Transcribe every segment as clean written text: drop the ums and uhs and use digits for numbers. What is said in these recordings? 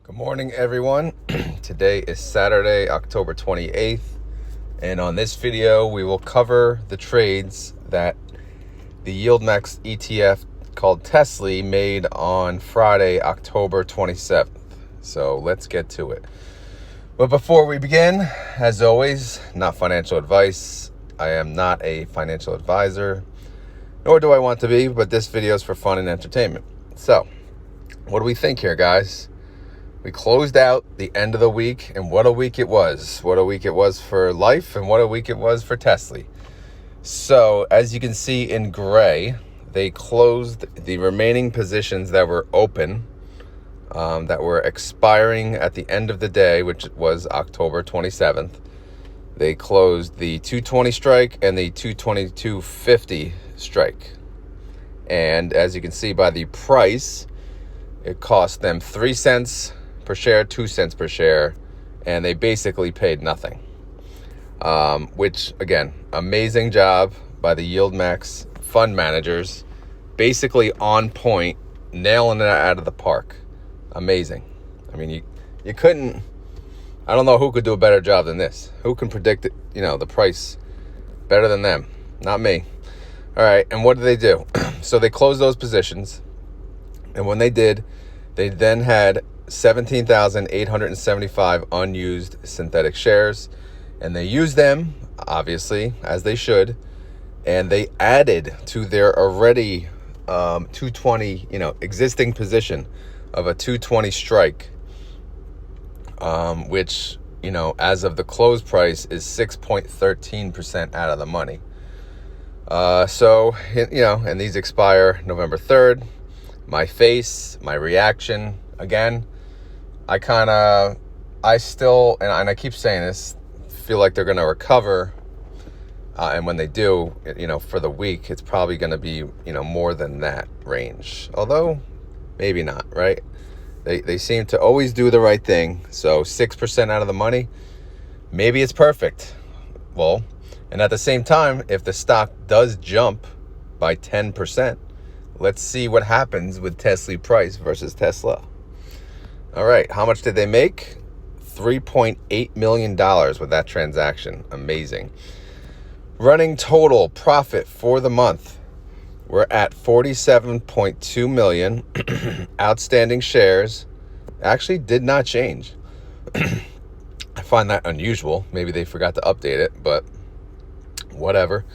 Good morning, everyone. Today is Saturday, October 28th, and on this video, we will cover the trades that the YieldMax ETF called TSLY made on Friday, October 27th. So let's get to it. But before we begin, as always, not financial advice. I am not a financial advisor, nor do I want to be, but this video is for fun and entertainment. So, what do we think here, guys? We closed out the end of the week, and what a week it was. What a week it was for life, and what a week it was for TSLY. So, as you can see in gray, they closed the remaining positions that were open, that were expiring at the end of the day, which was October 27th. They closed the 220 strike and the 222.50 strike. And as you can see by the price, it cost them 3 cents per share, 2 cents per share, and they basically paid nothing. Which, again, amazing job by the YieldMax fund managers. Basically on point, nailing it out of the park. Amazing. I mean, you couldn't, I don't know who could do a better job than this. Who can predict it, the price better than them? Not me. All right, and what did they do? So they closed those positions, and when they did, they then had 17,875 unused synthetic shares, and they used them, obviously, as they should, and they added to their already 220, existing position of a 220 strike, which, as of the close price is 6.13% out of the money. And these expire November 3rd. My face, my reaction, again, I still, and I keep saying this, feel like they're going to recover. And when they do, for the week, it's probably going to be, more than that range. Although, maybe not, right? They seem to always do the right thing. So 6% out of the money, maybe it's perfect. Well, and at the same time, if the stock does jump by 10%, let's see what happens with TSLY price versus Tesla. All right, how much did they make? $3.8 million with that transaction. Amazing. Running total profit for the month, we're at 47.2 million. Outstanding shares actually did not change. I find that unusual. Maybe they forgot to update it, but whatever.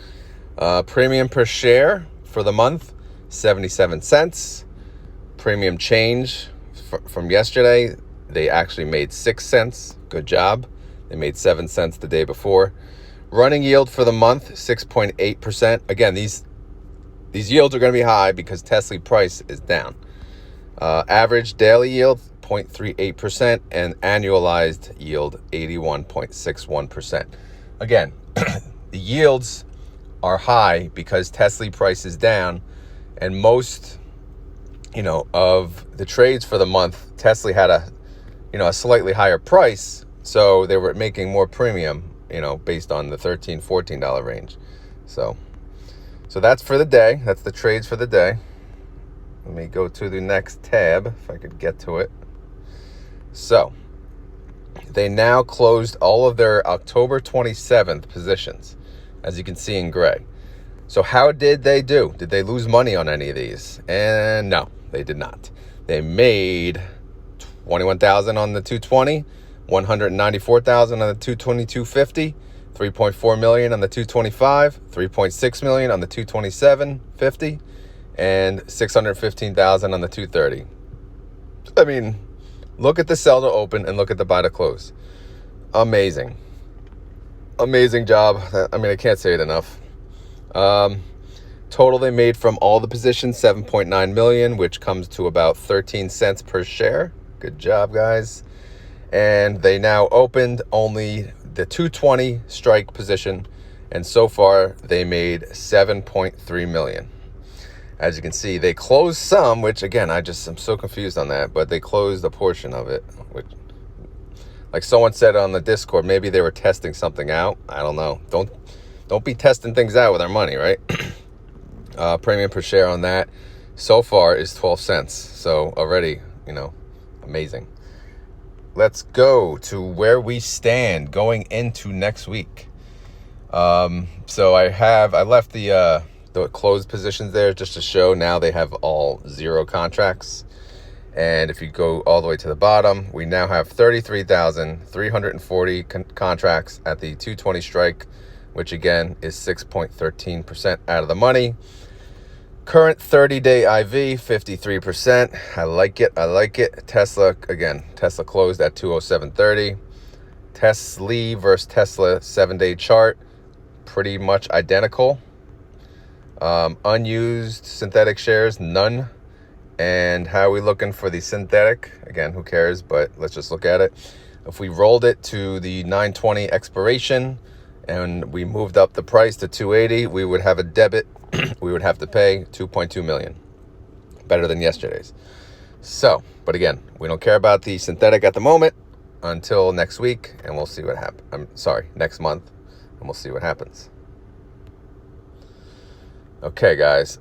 Premium per share for the month, 77 cents. Premium change from yesterday, they actually made 6 cents. Good job. They made 7 cents the day before. Running yield for the month, 6.8%. Again, these yields are going to be high because TSLY price is down. Average daily yield, 0.38%, and annualized yield, 81.61%. Again, the yields are high because TSLY price is down, and most, of the trades for the month, TSLY had a slightly higher price, so they were making more premium, based on the $13, $14 range. So that's for the day. That's the trades for the day. Let me go to the next tab, if I could get to it. So they now closed all of their October 27th positions, as you can see in gray. So how did they do? Did they lose money on any of these? And no, they did not. They made 21,000 on the 220, 194,000 on the 222.50, 3.4 million on the 225, 3.6 million on the 227.50, and 615,000 on the 230. I mean, look at the sell to open and look at the buy to close. Amazing job. I can't say it enough. Total they made from all the positions, 7.9 million, which comes to about 13 cents per share. Good job, guys. And they now opened only the 220 strike position, and so far they made 7.3 million. As you can see, they closed some, which again, I'm so confused on that, but they closed a portion of it, which, like someone said on the Discord, maybe they were testing something out. I don't know. Don't be testing things out with our money, right? Premium per share on that so far is 12 cents. So already, amazing. let's go to where we stand going into next week. So I left the closed positions there just to show now they have all 0 contracts. And if you go all the way to the bottom, we now have 33,340 contracts at the 220 strike, which again is 6.13% out of the money. Current 30-day IV, 53%. I like it. Tesla closed at 207.30. TSLY versus Tesla 7-day chart, pretty much identical. Unused synthetic shares, none. And how are we looking for the synthetic? Again, who cares, but let's just look at it. If we rolled it to the 9/20 expiration and we moved up the price to 280, we would have a debit. We would have to pay 2.2 million. Better than yesterday's. So, but again, we don't care about the synthetic at the moment until next week, and we'll see what happens. Next month, and we'll see what happens. Okay, guys.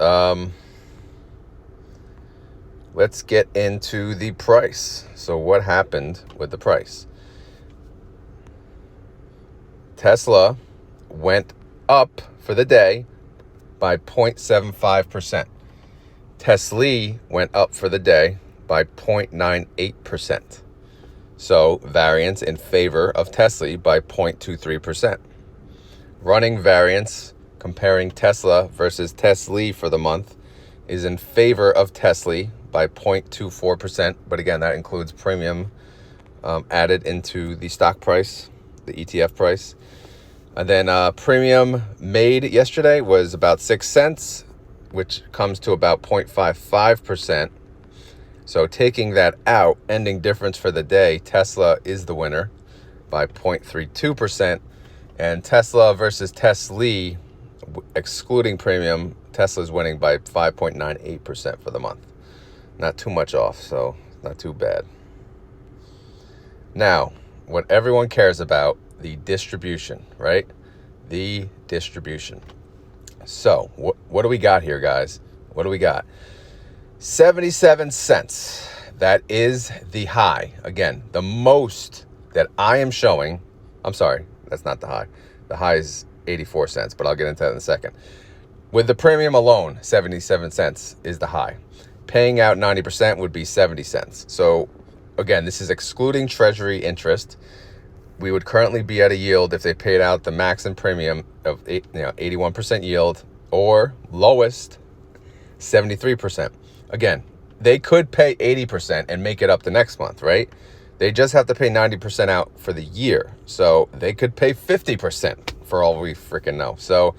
Let's get into the price. So what happened with the price? Tesla went up for the day by 0.75%. TSLY went up for the day by 0.98%. So variance in favor of TSLY by 0.23%. Running variance comparing Tesla versus TSLY for the month is in favor of TSLY by 0.24%. But again, that includes premium added into the stock price, the ETF price. And then premium made yesterday was about 6 cents, which comes to about 0.55%. So taking that out, ending difference for the day, Tesla is the winner by 0.32%. And Tesla versus TSLY, excluding premium, Tesla's winning by 5.98% for the month. Not too much off, so not too bad. Now, what everyone cares about, the distribution, right? The distribution. So, what do we got here, guys? What do we got? 77 cents. That is the high. Again, the most that I am showing. I'm sorry, that's not the high. The high is 84 cents, but I'll get into that in a second. With the premium alone, 77 cents is the high. Paying out 90% would be 70 cents. So, again, this is excluding treasury interest. We would currently be at a yield if they paid out the max and premium of 81% yield, or lowest 73%. Again, they could pay 80% and make it up the next month, right? They just have to pay 90% out for the year. So they could pay 50% for all we freaking know. So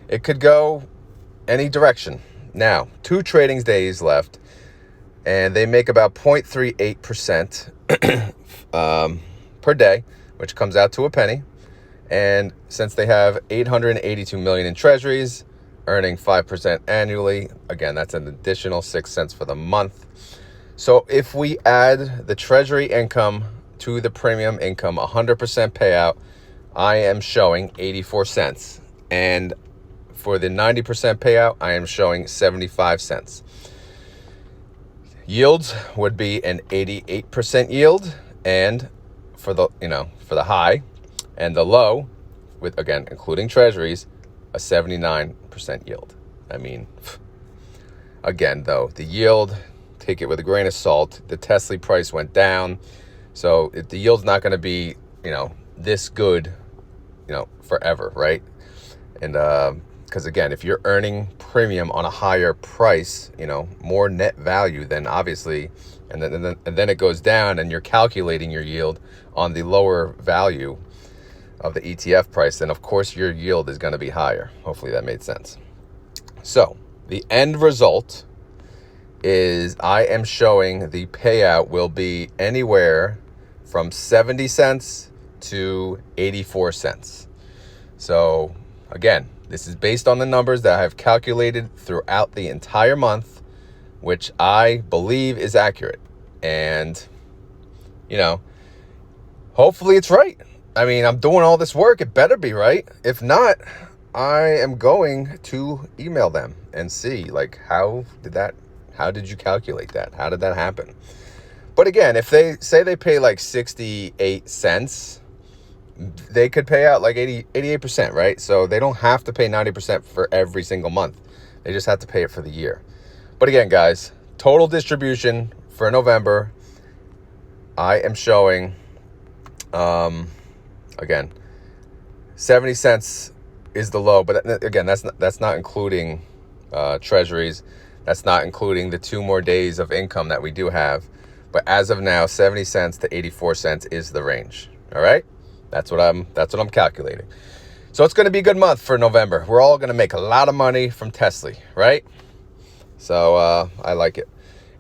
it could go any direction. Now, 2 trading days left, and they make about 0.38% per day, which comes out to a penny. And since they have 882 million in treasuries, earning 5% annually, again, that's an additional 6 cents for the month. So if we add the treasury income to the premium income, 100% payout, I am showing 84 cents. And for the 90% payout, I am showing 75 cents. Yields would be an 88% yield, and for the high, and the low, with again including treasuries, a 79% yield. I mean, again though, the yield, take it with a grain of salt. The TSLY price went down, so the yield's not going to be this good forever, right? And because again, if you're earning premium on a higher price, more net value, then obviously, and then it goes down, and you're calculating your yield on the lower value of the ETF price, then of course your yield is going to be higher. Hopefully that made sense. So the end result is I am showing the payout will be anywhere from 70 cents to 84 cents. So again, this is based on the numbers that I have calculated throughout the entire month, which I believe is accurate. And, hopefully it's right. I mean, I'm doing all this work. It better be right. If not, I am going to email them and see, how did you calculate that? How did that happen? But again, if they say they pay like 68 cents, they could pay out like 88%, right? So they don't have to pay 90% for every single month. They just have to pay it for the year. But again, guys, total distribution for November, I am showing, again, 70 cents is the low. But again, that's not including treasuries. That's not including the 2 more days of income that we do have. But as of now, 70 cents to 84 cents is the range. All right? That's what I'm calculating. So it's going to be a good month for November. We're all going to make a lot of money from TSLY, right? So I like it.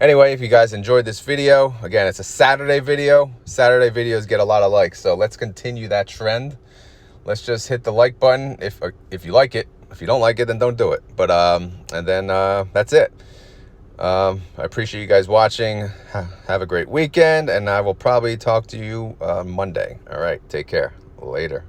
Anyway, if you guys enjoyed this video, again, it's a Saturday video. Saturday videos get a lot of likes. So let's continue that trend. Let's just hit the like button if you like it. If you don't like it, then don't do it. But and then that's it. I appreciate you guys watching. Have a great weekend, and I will probably talk to you Monday. All right, take care. Later.